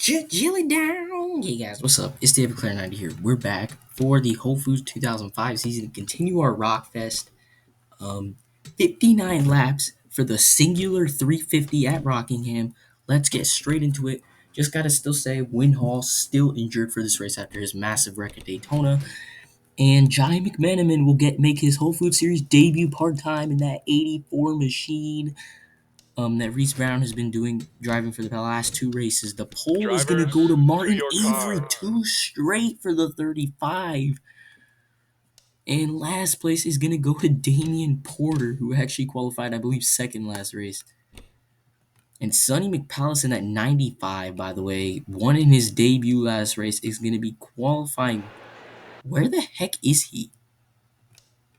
Jill it down. Hey guys, what's up? It's David Claire 90 here. We're back for the Whole Foods 2005 season to continue our Rock Fest. 59 laps for the Cingular 350 at Rockingham. Let's get straight into it. Just gotta still say, Win Hall still injured for this race after his massive wreck at Daytona. And Johnny McManaman will make his Whole Foods Series debut part-time in that 84 machine. That Reese Brown has been driving for the last two races. The pole is going to go to Martin Avery, two straight for the 35. And last place is going to go to Damian Porter, who actually qualified, I believe, second last race. And Sonny McPallison at 95, by the way, won in his debut last race, is going to be qualifying. Where the heck is he?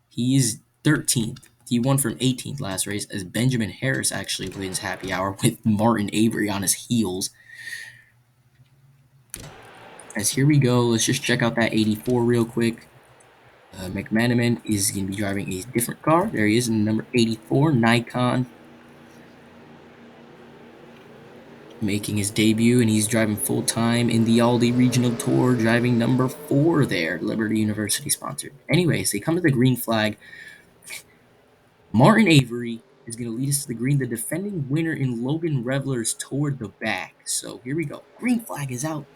He is 13th. He won from 18th last race as Benjamin Harris actually wins happy hour with Martin Avery on his heels. As here we go, let's just check out that 84 real quick. McManaman is going to be driving a different car. There he is in number 84, Nikon. Making his debut, and he's driving full-time in the Aldi Regional Tour, driving number 4 there, Liberty University sponsored. Anyways, they come to the green flag. Martin Avery is going to lead us to the green. The defending winner in Logan Revelers toward the back. So here we go. Green flag is out.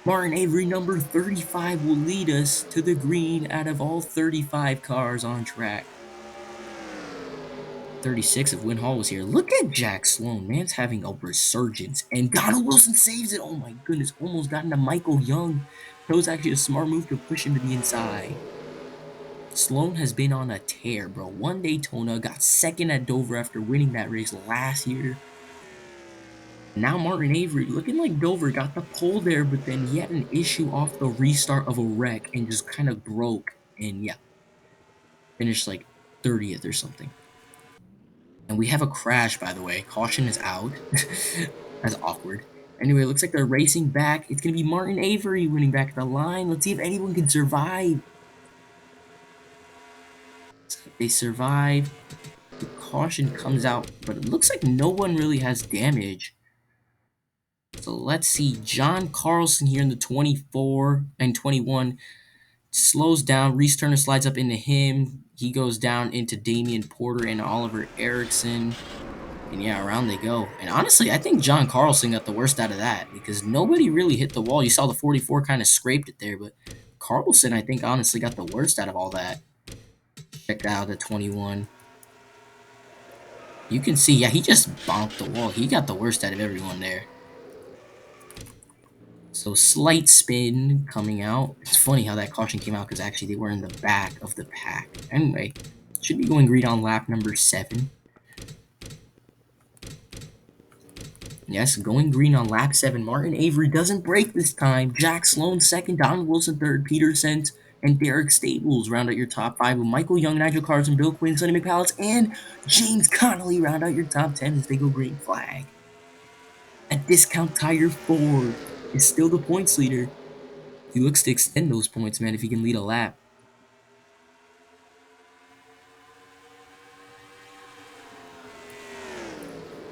Martin Avery, number 35, will lead us to the green out of all 35 cars on track. 36 if Win Hall was here. Look at Jack Sloan. Man's having a resurgence. And Donald Wilson saves it. Oh my goodness. Almost got into Michael Young. That was actually a smart move to push him to the inside. Sloan has been on a tear, bro. Won Daytona, got second at Dover after winning that race last year. Now Martin Avery, looking like Dover, got the pole there, but then he had an issue off the restart of a wreck and just kind of broke. And yeah, finished like 30th or something. And we have a crash, by the way. Caution is out. That's awkward. Anyway, it looks like they're racing back. It's going to be Martin Avery winning back the line. Let's see if anyone can survive. They survive. The caution comes out, but it looks like no one really has damage. So let's see. John Carlson here in the 24 and 21 slows down. Reese Turner slides up into him. He goes down into Damian Porter and Oliver Erickson. And yeah, around they go. And honestly, I think John Carlson got the worst out of that because nobody really hit the wall. You saw the 44 kind of scraped it there, but Carlson, I think, honestly got the worst out of all that. Check out the 21. You can see, yeah, he just bonked the wall. He got the worst out of everyone there. So slight spin coming out. It's funny how that caution came out because actually they were in the back of the pack. Anyway, should be going green on lap number 7. Yes, going green on lap 7. Martin Avery doesn't break this time. Jack Sloan second, Donald Wilson third, Peter Sent, and Derek Stables round out your top 5 with Michael Young, Nigel Carson, Bill Quinn, Sonny McPallison, and James Connolly round out your top 10 as they go green flag. At Discount Tire Ford is still the points leader. He looks to extend those points, man, if he can lead a lap.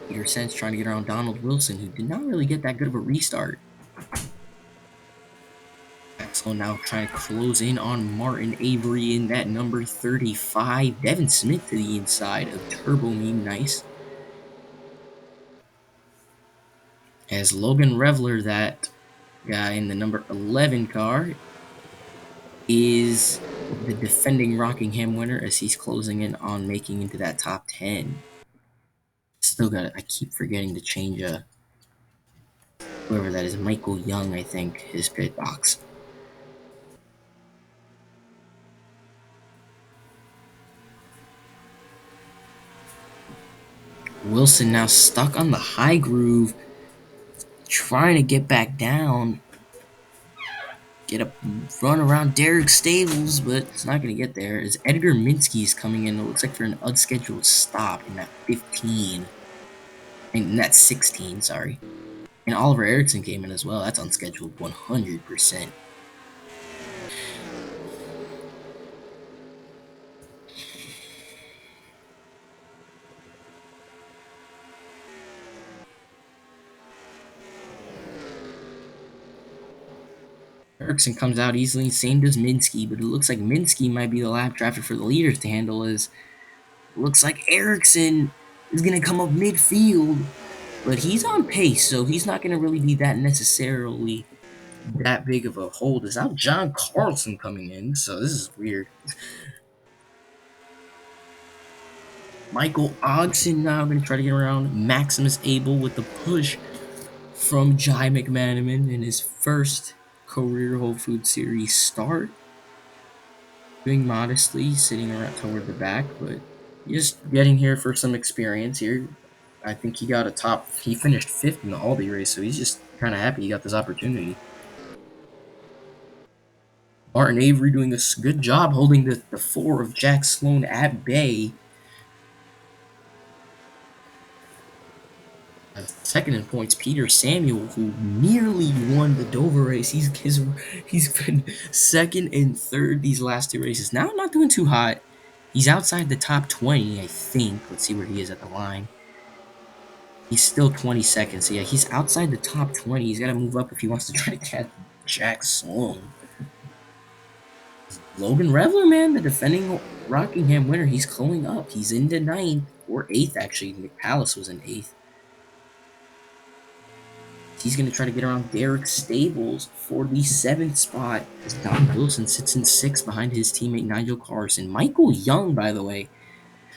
Peter Sent's trying to get around Donald Wilson, who did not really get that good of a restart. So now trying to close in on Martin Avery in that number 35. Devin Smith to the inside of Turbo Meme. Nice. As Logan Reveler, that guy in the number 11 car, is the defending Rockingham winner as he's closing in on making into that top 10. Still got it. I keep forgetting to change whoever that is. Michael Young, I think, his pit box. Wilson now stuck on the high groove, trying to get back down. Get a run around Derek Stables, but it's not going to get there. As Edgar Minsky is coming in, it looks like for an unscheduled stop in that 15. In that 16, sorry. And Oliver Erickson came in as well. That's unscheduled 100%. Ericsson comes out easily, same does Minsky, but it looks like Minsky might be the lap drafter for the leaders to handle, as it looks like Ericsson is going to come up midfield, but he's on pace, so he's not going to really be that necessarily that big of a hold. Is out John Carlson coming in, so this is weird. Michael Ogson now going to try to get around Maximus Abel with the push from Jai McManaman in his first career Whole Food Series start. Doing modestly, sitting around toward the back, but just getting here for some experience here. I think he got he finished 5th in the Aldi race, so he's just kind of happy he got this opportunity. Martin Avery doing a good job holding the 4 of Jack Sloan at bay. Second in points, Peter Samuel, who nearly won the Dover race. He's been second and third these last 2 races. Now not doing too hot. He's outside the top 20, I think. Let's see where he is at the line. He's still 22nd, so yeah, he's outside the top 20. He's got to move up if he wants to try to catch Jack Sloan. Logan Revler, man, the defending Rockingham winner, he's closing up. He's into 9th, or 8th, actually. McPalace was in 8th. He's going to try to get around Derek Stables for the 7th spot, as Don Wilson sits in 6th behind his teammate Nigel Carson. Michael Young, by the way,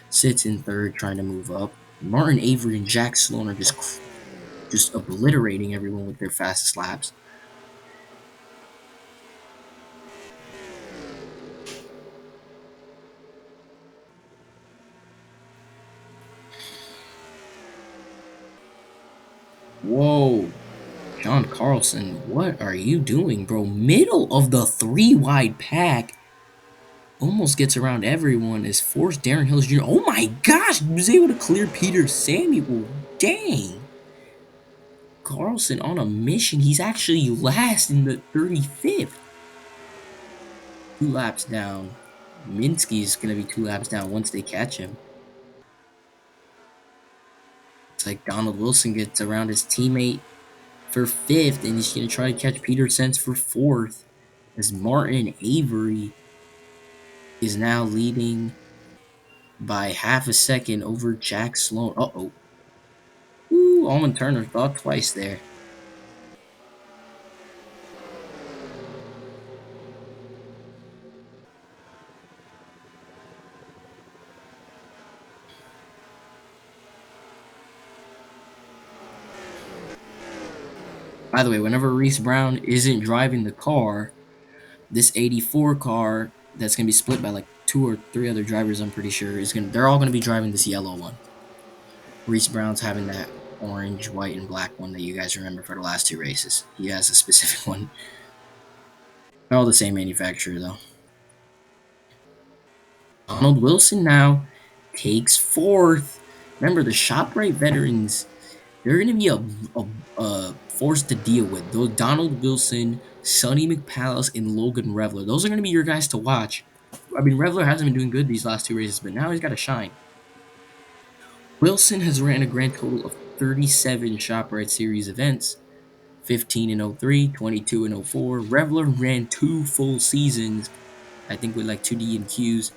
sits in 3rd, trying to move up. Martin Avery and Jack Sloan are just obliterating everyone with their fastest laps. Whoa, John Carlson, what are you doing, bro? Middle of the 3 wide pack. Almost gets around everyone as forced Darren Hills Jr. Oh my gosh, he was able to clear Peter Samuel. Dang. Carlson on a mission. He's actually last in the 35th. 2 laps down. Minsky's going to be 2 laps down once they catch him. It's like Donald Wilson gets around his teammate for 5th, and he's going to try to catch Peter Sense for 4th, as Martin Avery is now leading by half a second over Jack Sloan. Uh-oh. Ooh, Almond Turner thought twice there. By the way, whenever Reese Brown isn't driving the car, this 84 car that's going to be split by like 2 or 3 other drivers, I'm pretty sure, they're all going to be driving this yellow one. Reese Brown's having that orange, white, and black one that you guys remember for the last 2 races. He has a specific one. They're all the same manufacturer, though. Donald Wilson now takes 4th. Remember, the ShopRite veterans, they're going to be a force to deal with. Those Donald Wilson, Sonny McPalace, and Logan Revler. Those are going to be your guys to watch. I mean, Revler hasn't been doing good these last 2 races, but now he's got to shine. Wilson has ran a grand total of 37 ShopRite Series events, 15 in 03, 22 in 04. Revler ran 2 full seasons, I think with like 2 D&Qs.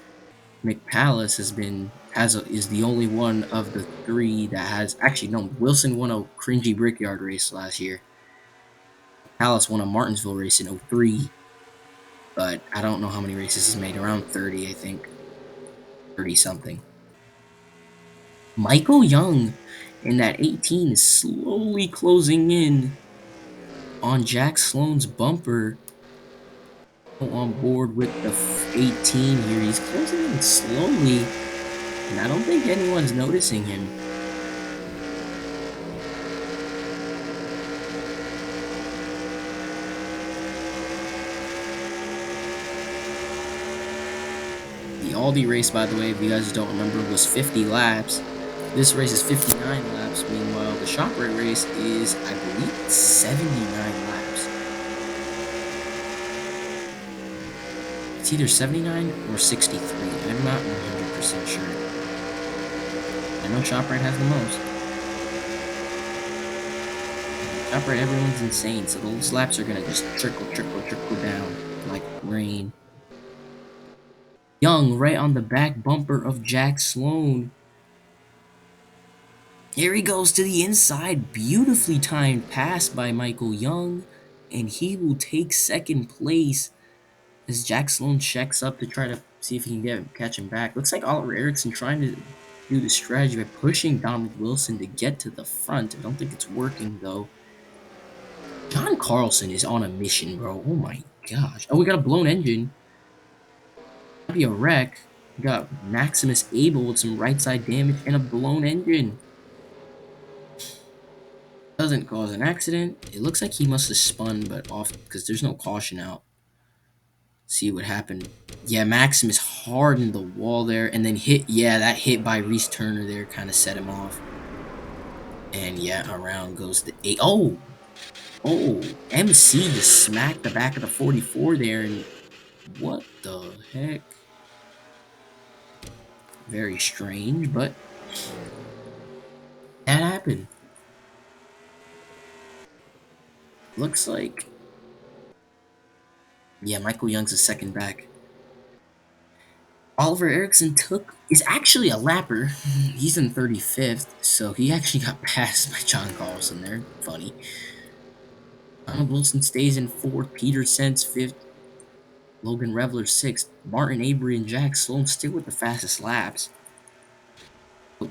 McPalace is the only one of the 3 that has actually no. Wilson won a cringy Brickyard race last year. McPalace won a Martinsville race in 03, but I don't know how many races he's made. Around 30, I think. 30 something. Michael Young in that 18 is slowly closing in on Jack Sloan's bumper. On board with the 18 here. He's closing in slowly, and I don't think anyone's noticing him. The Aldi race, by the way, if you guys don't remember, was 50 laps. This race is 59 laps. Meanwhile, the ShopRite race is, I believe, 79 laps. It's either 79 or 63. I'm not 100% sure. I know ShopRite has the most. Top right, everyone's insane, so those laps are gonna just trickle down like rain. Young right on the back bumper of Jack Sloan. Here he goes to the inside. Beautifully timed pass by Michael Young. And he will take second place as Jack Sloan checks up to try to see if he can catch him back. Looks like Oliver Erickson trying to do the strategy by pushing Donald Wilson to get to the front. I don't think it's working, though. John Carlson is on a mission, bro. Oh my gosh. Oh, we got a blown engine. That'd be a wreck. We got Maximus Abel with some right side damage and a blown engine. Doesn't cause an accident. It looks like he must have spun, but off because there's no caution out. See what happened. Yeah, Maximus hardened the wall there and then hit. Yeah, that hit by Reese Turner there kind of set him off. And yeah, around goes the 8. Oh, MC just smacked the back of the 44 there. And what the heck? Very strange, but that happened. Looks like, yeah, Michael Young's a second back. Oliver Erickson is actually a lapper. He's in 35th, so he actually got passed by John Carlson there. Funny. Donald Wilson stays in 4th. Peter Sens 5th. Logan Revler 6th. Martin Avery and Jack Sloan still with the fastest laps.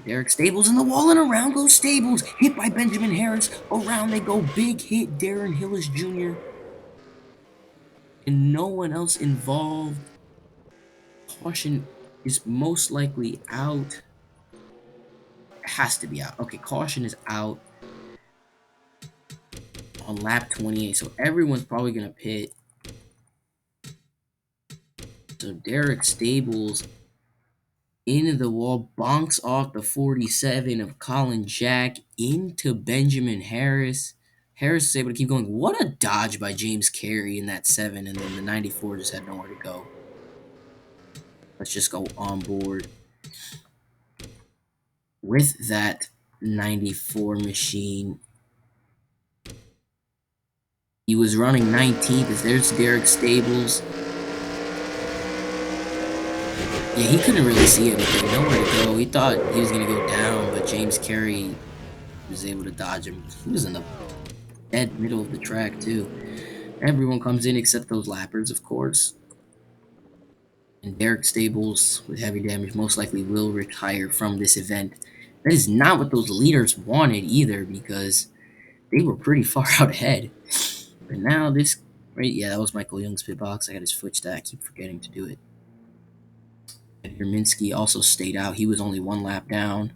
Derek Stables in the wall and around goes Stables. Hit by Benjamin Harris. Around they go. Big hit Darren Hillis Jr. And no one else involved. Caution is most likely out. It has to be out. Okay, caution is out on lap 28. So everyone's probably going to pit. So Derek Stables into the wall, bonks off the 47 of Colin Jack into Benjamin Harris. Harris is able to keep going. What a dodge by James Carey in that 7, and then the 94 just had nowhere to go. Let's just go on board with that 94 machine. He was running 19th as there's Derek Stables. Yeah, he couldn't really see anything, nowhere to go. He thought he was going to go down, but James Carey was able to dodge him. He was in the dead middle of the track, too. Everyone comes in except those lappers, of course. And Derek Stables, with heavy damage, most likely will retire from this event. That is not what those leaders wanted either, because they were pretty far out ahead. But now this, right? Yeah, that was Michael Young's pit box. I got his foot stat. I keep forgetting to do it. Edgar Minsky also stayed out. He was only 1 lap down.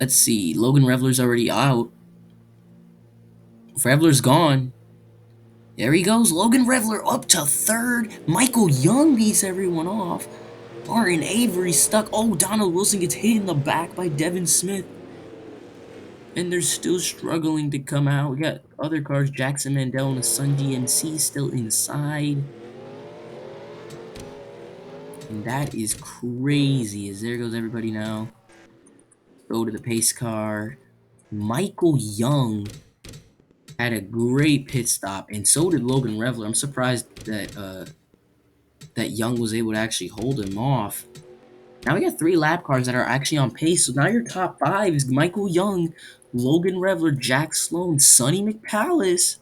Let's see. Logan Revler's already out. Revler's gone. There he goes. Logan Revler up to 3rd. Michael Young beats everyone off. Martin Avery stuck. Oh, Donald Wilson gets hit in the back by Devin Smith. And they're still struggling to come out. We got other cars. Jackson Mandel and the Sun GNC still inside. And that is crazy. As there goes everybody now. Go to the pace car. Michael Young had a great pit stop, and so did Logan Revler. I'm surprised that that Young was able to actually hold him off. Now we got 3 lap cars that are actually on pace. So now your top 5 is Michael Young, Logan Revler, Jack Sloan, Sonny McPalace,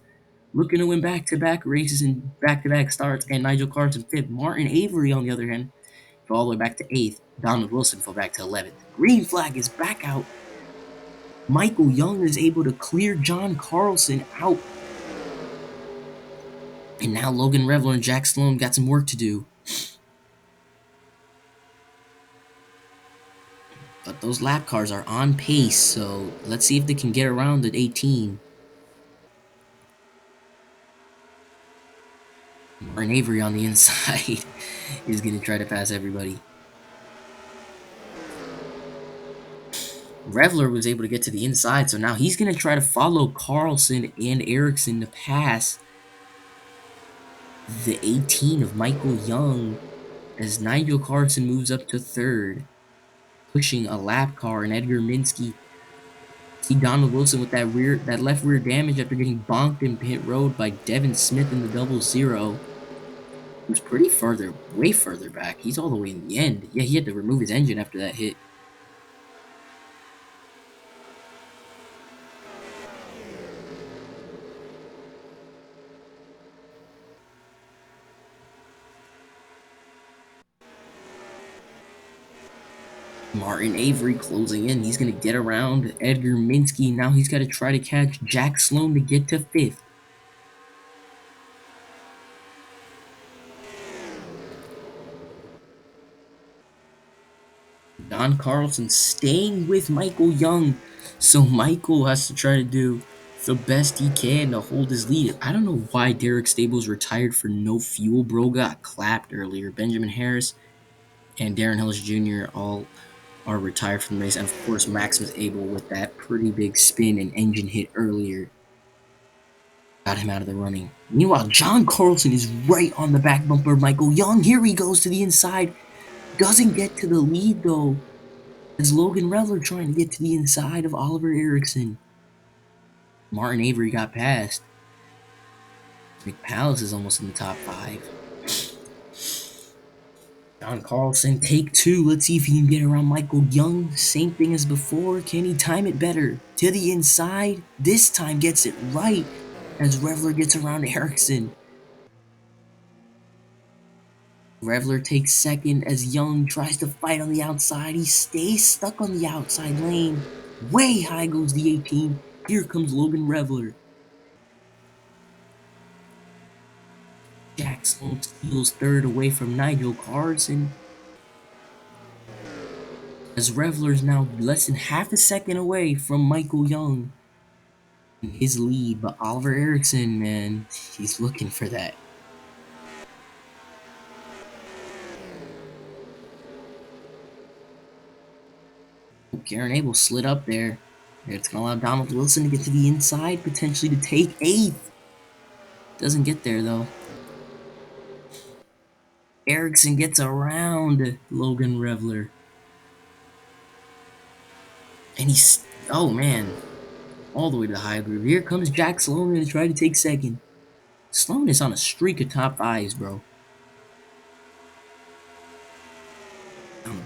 looking to win back-to-back races and back-to-back starts, and Nigel Carson 5th. Martin Avery, on the other hand, fell all the way back to 8th. Donald Wilson fell back to 11th. Green flag is back out. Michael Young is able to clear John Carlson out. And now Logan Revler and Jack Sloan got some work to do. But those lap cars are on pace, so let's see if they can get around at 18. Martin Avery on the inside is going to try to pass everybody. Revler was able to get to the inside, so now he's going to try to follow Carlson and Erickson to pass the 18 of Michael Young as Nigel Carlson moves up to 3rd, pushing a lap car and Edgar Minsky See Donald Wilson with that left rear damage after getting bonked in pit road by Devin Smith in the 00. He was pretty further, way further back. He's all the way in the end. Yeah, he had to remove his engine after that hit. Martin Avery closing in. He's going to get around Edgar Minsky. Now he's got to try to catch Jack Sloan to get to 5th. Don Carlson staying with Michael Young. So Michael has to try to do the best he can to hold his lead. I don't know why Derek Stables retired for no fuel. Bro got clapped earlier. Benjamin Harris and Darren Hillis Jr. all are retired from the race. And of course, Maximus Abel with that pretty big spin and engine hit earlier got him out of the running. Meanwhile, John Carlson is right on the back bumper of Michael Young. Here he goes to the inside. Doesn't get to the lead though. As Logan Reveler trying to get to the inside of Oliver Erickson. Martin Avery got past. McPalace is almost in the top 5. John Carlson, take 2. Let's see if he can get around Michael Young. Same thing as before. Can he time it better? To the inside. This time gets it right as Reveler gets around Erickson. Reveler takes 2nd as Young tries to fight on the outside. He stays stuck on the outside lane. Way high goes the 18. Here comes Logan Reveler. Jack Sloan steals 3rd away from Nigel Carson. As Reveler's now less than half a second away from Michael Young in his lead. But Oliver Erickson, man, he's looking for that. Garen Abel slid up there. It's going to allow Donald Wilson to get to the inside, potentially to take 8th. Doesn't get there, though. Erickson gets around Logan Reveler. And he's... oh, man. All the way to the high groove. Here comes Jack Sloan to try to take 2nd. Sloan is on a streak of top 5s, bro.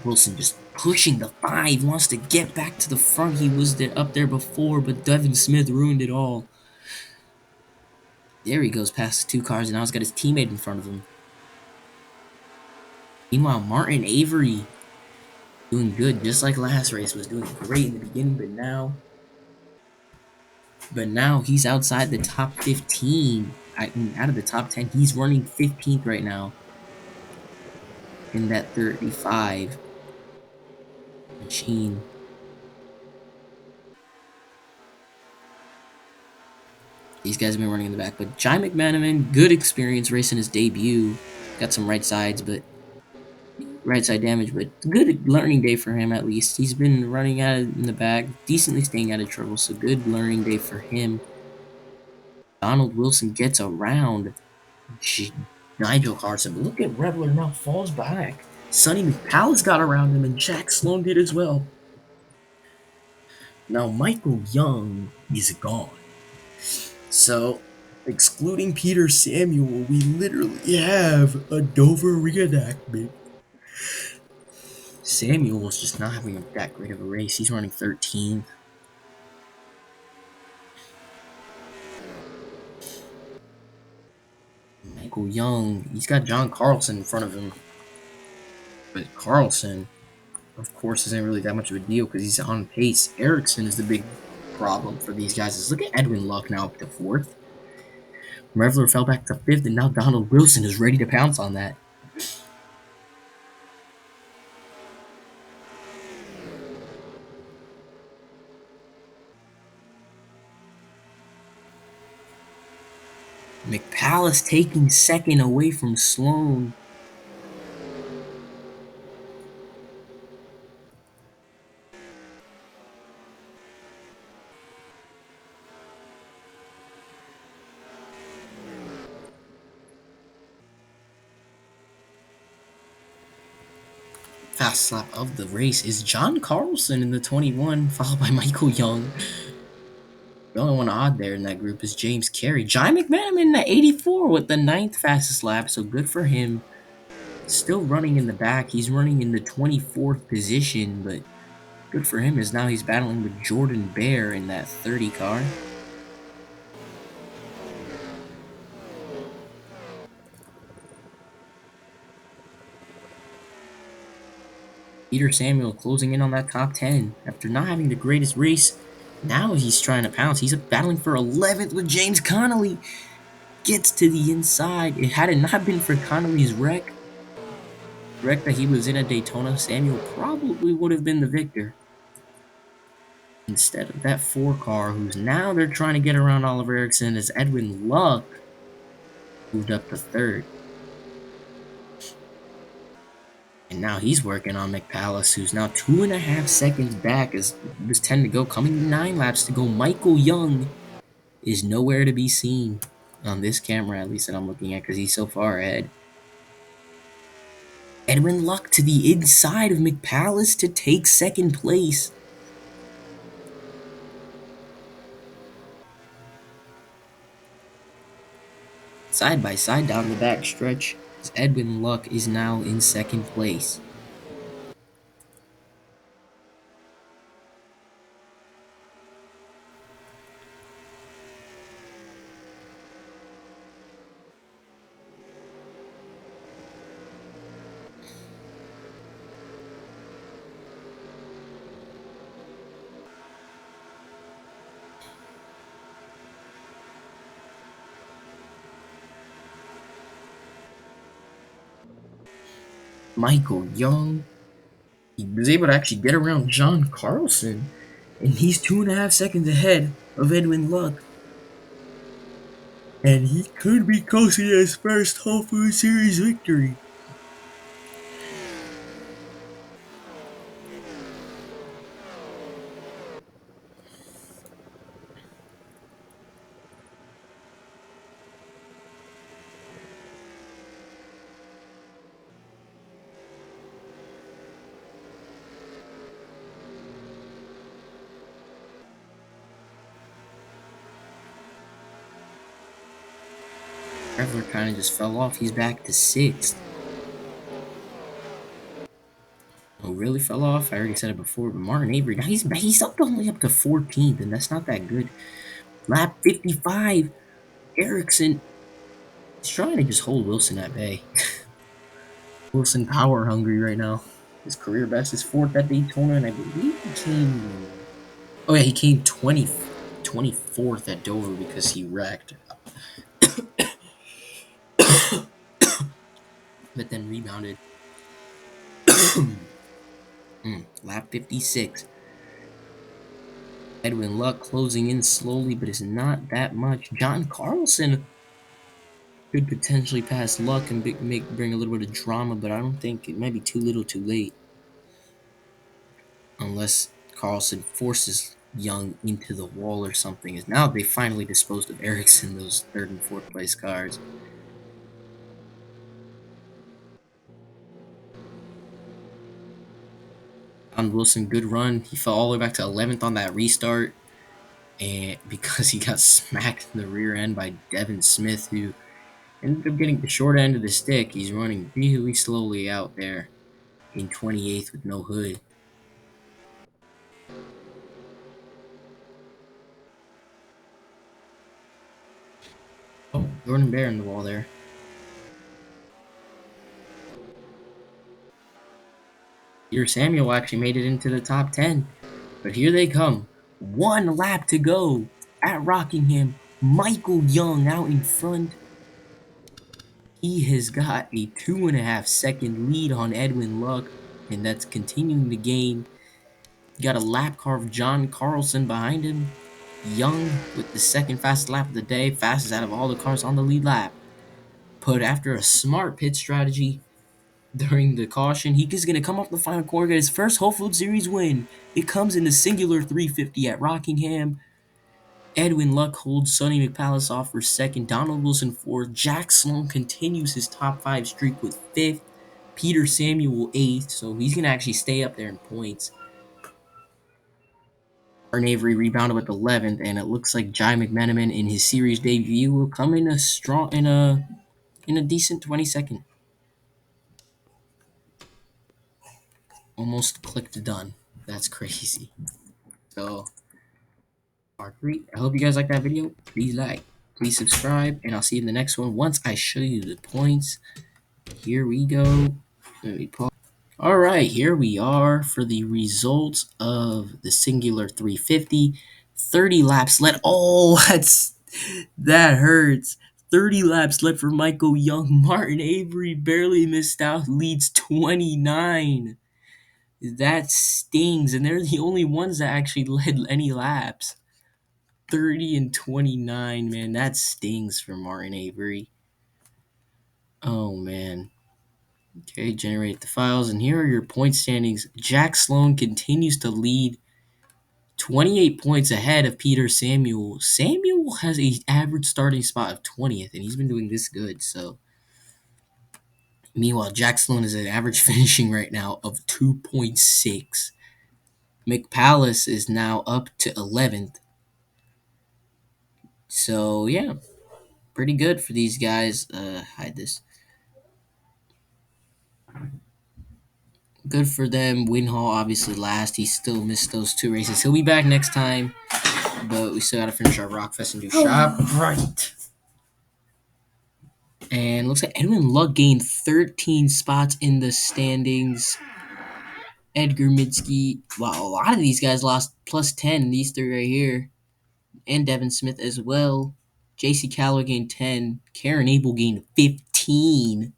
Wilson just pushing the 5. Wants to get back to the front. He was up there before, but Devin Smith ruined it all. There he goes past the 2 cars, and now he's got his teammate in front of him. Meanwhile, Martin Avery doing good, just like last race. Was doing great in the beginning, but now he's outside the top 15. Out of the top 10, he's running 15th right now in that 35 machine. These guys have been running in the back, but Jai McManaman, good experience racing his debut. Got some right side damage, but good learning day for him at least. He's been running out in the back, decently staying out of trouble, so good learning day for him. Donald Wilson gets around Nigel Carson, but look at Reveler now falls back. Sonny McPalace got around him, and Jack Sloan did as well. Now Michael Young is gone. So, excluding Peter Samuel, we literally have a Dover reenactment. Samuel was just not having that great of a race. He's running 13th. Michael Young, he's got John Carlson in front of him. But Carlson, of course, isn't really that much of a deal because he's on pace. Erickson is the big problem for these guys. Look at Edwin Luck now up to 4th. Reveler fell back to 5th, and now Donald Wilson is ready to pounce on that. McPalace taking 2nd away from Sloan. Fast lap of the race is John Carlson in the 21, followed by Michael Young. The only one odd there in that group is James Carey. Jai McManaman in the 84 with the ninth fastest lap, so good for him. Still running in the back. He's running in the 24th position, but good for him as now he's battling with Jordan Bear in that 30 car. Peter Samuel closing in on that top 10 after not having the greatest race. Now he's trying to pounce. He's battling for 11th with James Connolly. Gets to the inside. Had it not been for Connolly's wreck that he was in at Daytona, Samuel probably would have been the victor. Instead of that 4 car, who's now they're trying to get around Oliver Ericsson as Edwin Luck moved up to 3rd. And now he's working on McPalace, who's now 2.5 seconds back as there's 10 to go. Coming 9 laps to go. Michael Young is nowhere to be seen on this camera, at least that I'm looking at, because he's so far ahead. Edwin Luck to the inside of McPalace to take 2nd place. Side by side down the back stretch, as Edwin Luck is now in 2nd place. Michael Young, he was able to actually get around John Carlson, and he's 2.5 seconds ahead of Edwin Luck. And he could be close to his first Whole Food Series victory. Trevor kind of just fell off. He's back to 6th. Oh, really fell off? I already said it before, but Martin Avery, now he's up only up to 14th, and that's not that good. Lap 55, Ericsson is trying to just hold Wilson at bay. Wilson power hungry right now. His career best is 4th at Daytona, and I believe he came... Oh yeah, he came 24th at Dover because he wrecked. But then rebounded. Lap 56. Edwin Luck closing in slowly, but it's not that much. John Carlson could potentially pass Luck and bring a little bit of drama, but I don't think it might be too little too late. Unless Carlson forces Young into the wall or something. As now they finally disposed of Ericsson, those 3rd and 4th place cars. On Wilson, good run. He fell all the way back to 11th on that restart, and because he got smacked in the rear end by Devin Smith, who ended up getting the short end of the stick. He's running really slowly out there in 28th with no hood. Oh, Jordan Bear in the wall there. Peter Samuel actually made it into the top 10. But here they come. 1 lap to go at Rockingham. Michael Young out in front. He has got a 2.5 second lead on Edwin Luck, and that's continuing the game. You got a lap car of John Carlson behind him. Young with the 2nd fastest lap of the day, fastest out of all the cars on the lead lap. But after a smart pit strategy during the caution, he is going to come up the final corner, get his first Whole Food Series win. It comes in the Cingular 350 at Rockingham. Edwin Luck holds Sonny McPalace off for 2nd, Donald Wilson 4th. Jack Sloan continues his top 5 streak with 5th. Peter Samuel 8th, so he's going to actually stay up there in points. Martin Avery rebounded with 11th, and it looks like Jai McMenamin in his series debut will come in a strong in a decent 22nd. Almost clicked done. That's crazy. So, part 3. I hope you guys like that video. Please like, please subscribe, and I'll see you in the next one. Once I show you the points, here we go. Let me pause. All right, here we are for the results of the Cingular 350. 30 laps left. Oh, that hurts. 30 laps left for Michael Young. Martin Avery barely missed out, leads 29. That stings, and they're the only ones that actually led any laps. 30 and 29, man, that stings for Martin Avery. Oh, man. Okay, generate the files, and here are your point standings. Jack Sloan continues to lead, 28 points ahead of Peter Samuel. Samuel has an average starting spot of 20th, and he's been doing this good, so. Meanwhile, Jack Sloan is at average finishing right now of 2.6. McPalace is now up to 11th. So, yeah, pretty good for these guys. Hide this. Good for them. Winhall obviously last. He still missed those 2 races. He'll be back next time, but we still got to finish our Rockfest and do shop. Right. And looks like Edwin Luck gained 13 spots in the standings. Edgar Midsky. Wow, a lot of these guys lost plus 10. These 3 right here. And Devin Smith as well. JC Calloway gained 10. Karen Abel gained 15.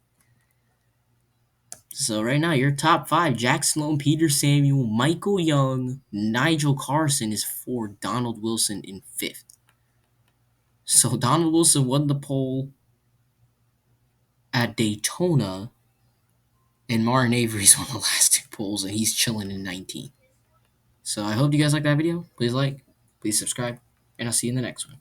So right now, your top 5, Jack Sloan, Peter Samuel, Michael Young, Nigel Carson is 4, Donald Wilson in 5th. So Donald Wilson won the pole at Daytona, and Martin Avery's won the last 2 poles, and he's chilling in 19th. So I hope you guys like that video. Please like, please subscribe, and I'll see you in the next one.